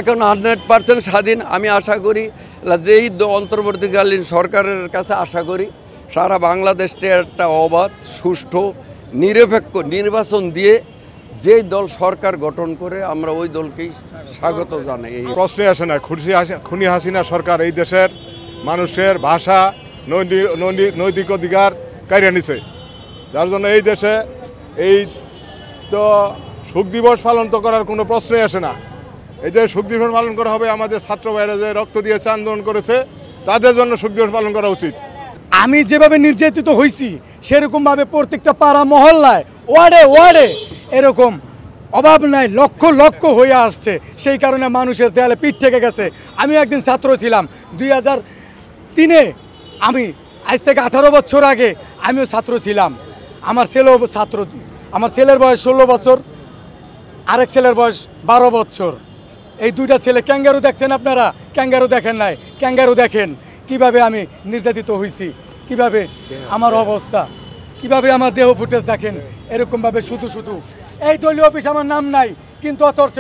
এখন 100% স্বাধীন। আমি আশা করি যেই অন্তর্বর্তীকালীন সরকারের কাছে আশা করি সারা বাংলাদেশে একটা অবাধ সুষ্ঠু নিরপেক্ষ নির্বাচন দিয়ে যেই দল সরকার গঠন করে আমরা ওই দলকেই স্বাগত জানাই। এই প্রশ্নে আসে না খুনি হাসিনা সরকার এই দেশের মানুষের ভাষা নৈতিক অধিকার কাইরা নিছে, যার জন্য এই দেশে এই তো শোক দিবস পালন তো করার কোনো প্রশ্নই আসে না। এই যে শোক দিবস পালন করা হবে আমাদের ছাত্র ভাইরা যে রক্ত দিয়েছে আন্দোলন করেছে তাদের জন্য শোক দিবস পালন করা উচিত। আমি যেভাবে নির্যাতিত হয়েছি সেরকমভাবে প্রত্যেকটা পাড়া মহল্লায় ওয়ার্ডে ওয়ার্ডে এরকম অভাব নাই, লক্ষ লক্ষ হয়ে আসছে। সেই কারণে মানুষের দেয়ালে পিঠ থেকে গেছে। আমি একদিন ছাত্র ছিলাম 2003-এ, আমি আজ থেকে 18 বছর আগে আমিও ছাত্র ছিলাম। আমার ছেলেও ছাত্র, আমার ছেলের বয়স 16 বছর, আরেক ছেলের বয়স 12 বছর। এই দুইটা ছেলে ক্যাঙ্গারু দেখছেন আপনারা, ক্যাঙ্গারু দেখেন নাই, ক্যাঙ্গারু দেখেন কিভাবে আমি নির্যাতিত হয়েছি, কিভাবে আমার অবস্থা, কিভাবে আমার দেহ ফুটেজ দেখেন। এরকমভাবে শুধু শুধু এই দলীয় অফিস আমার নাম নাই, কিন্তু অথচ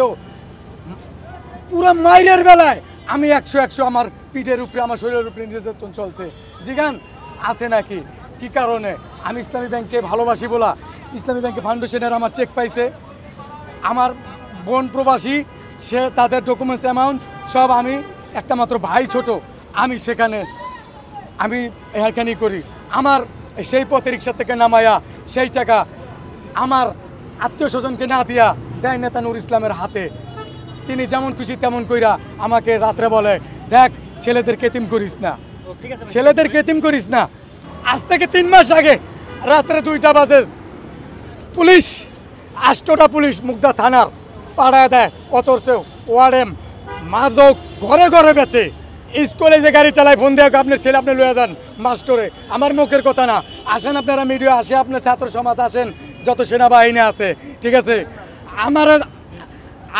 পুরো মাইরের বেলায় আমি 100 আমার পিঠের উপরে আমার শরীরের উপরে নির্যাতন চলছে। জিগান আছে নাকি, কি কারণে? আমি ইসলামী ব্যাংকে ভালোবাসি বলা, ইসলামী ব্যাংকে ফাউন্ডেশনের আমার চেক পাইছে, আমার বোন প্রবাসী, সে তাদের ডকুমেন্টস অ্যামাউন্ট সব, আমি একটা মাত্র ভাই ছোট, আমি সেখানে আমি এখানে করি। আমার সেই পথে রিক্সা থেকে নামায়া সেই টাকা আমার আত্মীয় স্বজনকে না দিয়া দেয় নেতা নুর ইসলামের হাতে। তিনি যেমন খুশি তেমন কইরা আমাকে রাত্রে বলে, দেখ ছেলেদের কেতিম করিস না, ছেলেদের কেতিম করিস না। আজ থেকে 3 মাস আগে রাত্রে 2টা বাজে পুলিশ 8টা পুলিশ মুগদা থানার পাড়ায় দেয়, অথচ ওয়ার্ডেম মাদক ঘরে ঘরে বেচে। স্কুলে যে গাড়ি চালায় ফোন দিয়ে আপনার ছেলে আপনি লয়ে যান মাস্টরে। আমার মুখের কথা না, আসেন আপনারা মিডিয়া, আসে আপনার ছাত্র সমাজ, আসেন যত সেনাবাহিনী আছে, ঠিক আছে।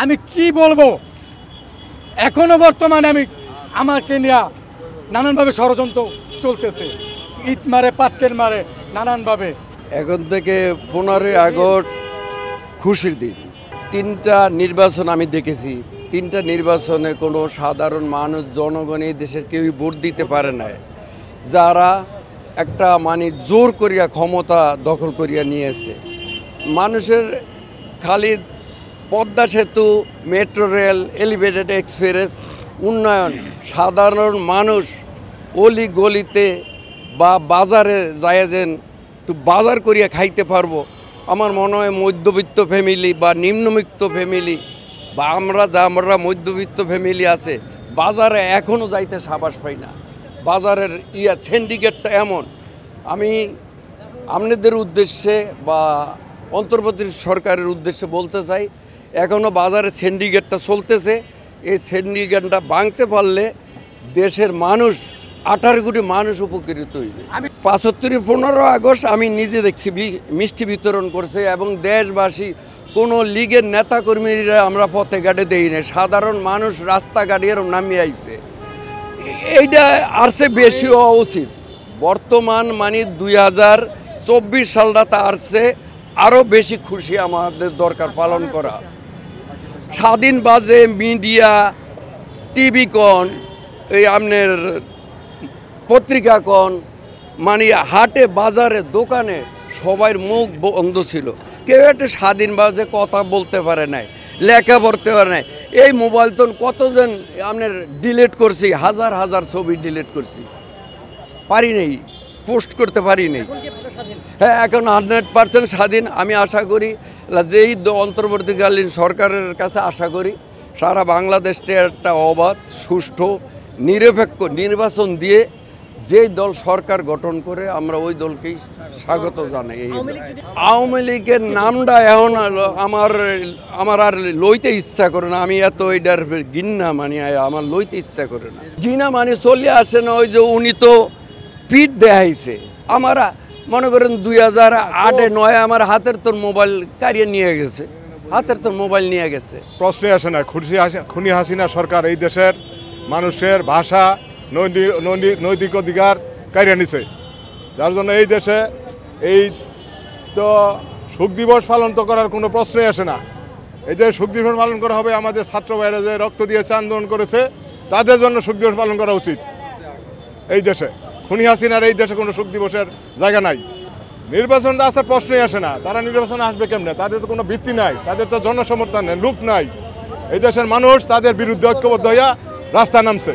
আমি কি বলবো, এখনো বর্তমানে আমাকে নিয়ে নানানভাবে ষড়যন্ত্র চলতেছে, ইট মারে পাটকেল মারে নানানভাবে। এখন থেকে 15ই আগস্ট খুশির দিন। 3টা নির্বাচন আমি দেখেছি, 3টা নির্বাচনে কোনো সাধারণ মানুষ, জনগণ এই দেশের কেউই ভোট দিতে পারে না। যারা একটা জোর করিয়া ক্ষমতা দখল করিয়া নিয়েছে। মানুষের খালি পদ্মা সেতু, মেট্রো রেল, এলিভেটেড এক্সপ্রেস উন্নয়ন, সাধারণ মানুষ অলি গলিতে বা বাজারে যায় যেন একটু বাজার করিয়া খাইতে পারবো। আমার মনে হয় মধ্যবিত্ত ফ্যামিলি বা নিম্নবিত্ত ফ্যামিলি বা আমরা মধ্যবিত্ত ফ্যামিলি আছে, বাজারে এখনও যাইতে সাবাস পাই না। বাজারের সিন্ডিকেটটা এমন। আমি আপনাদের উদ্দেশ্যে বা অন্তর্বর্তী সরকারের উদ্দেশ্যে বলতে চাই, এখনও বাজারে সিন্ডিকেটটা চলতেছে। এই সিন্ডিকেটটা ভাঙতে পারলে দেশের মানুষ 18 কোটি মানুষ উপকৃত হইবে। আমি 15 আগস্ট আমি নিজে দেখছি মিষ্টি বিতরণ করছে, এবং দেশবাসী কোনো লীগের নেতাকর্মীরা আমরা পথে ঘাটে দেই না, সাধারণ মানুষ রাস্তাঘাটে এরকম নামিয়ে আইছে। এইটা আসছে বেশি হওয়া উচিত। বর্তমান 2024 সালটা আসছে আরও বেশি খুশি আমাদের দরকার পালন করা। স্বাধীন বাজে মিডিয়া, টিভি কন, এই আপনার পত্রিকা কন, হাটে বাজারে দোকানে সবাই মুখ বন্ধ ছিল। কেউ একটা স্বাধীন বাজে কথা বলতে পারে নাই, লেখা পড়তে পারে নাই। এই মোবাইল তো কতজন আপনার ডিলিট করছি, হাজার হাজার ছবি ডিলিট করছি, পারি নেই, পোস্ট করতে পারি নেই। হ্যাঁ, এখন 100% স্বাধীন। আমি আশা করি যেই অন্তর্বর্তীকালীন সরকারের কাছে আশা করি সারা বাংলাদেশে একটা অবাধ সুষ্ঠু নিরপেক্ষ নির্বাচন দিয়ে যেই দল সরকার গঠন করে আমরা ওই দলকেই স্বাগত জানাই। আওয়ামী লীগের নামটা এখন আমার আর লইতে ইচ্ছা করে না। আমি এত এটার ঘৃণা আমার লইতে ইচ্ছা করে না। ঘৃণা চলে আসে না। ওই যে উনি তো পিঠ দেখাইছে। আমরা মনে করেন 2008-9 আমার হাতের তোর মোবাইল কারিয়ে নিয়ে গেছে, হাতের তোর মোবাইল নিয়ে গেছে। প্রশ্নে আসে না খুনি হাসিনা সরকার এই দেশের মানুষের ভাষা নৈতিক অধিকার কাইরা নিছে, যার জন্য এই দেশে এই তো শোক দিবস পালন তো করার কোনো প্রশ্নই আসে না। এই যে শোক দিবস পালন করা হবে আমাদের ছাত্র ভাইরা যে রক্ত দিয়েছে আন্দোলন করেছে তাদের জন্য শোক দিবস পালন করা উচিত। এই দেশে খুনি হাসিনার এই দেশে কোনো শোক দিবসের জায়গা নাই। নির্বাচনটা আসার প্রশ্নই আসে না, তারা নির্বাচনে আসবে কেমনে? তাদের তো কোনো ভিত্তি নাই, তাদের তো জনসমর্থন নেই, লোক নাই। এই দেশের মানুষ তাদের বিরুদ্ধে ঐক্যবদ্ধ হইয়া রাস্তা নামছে।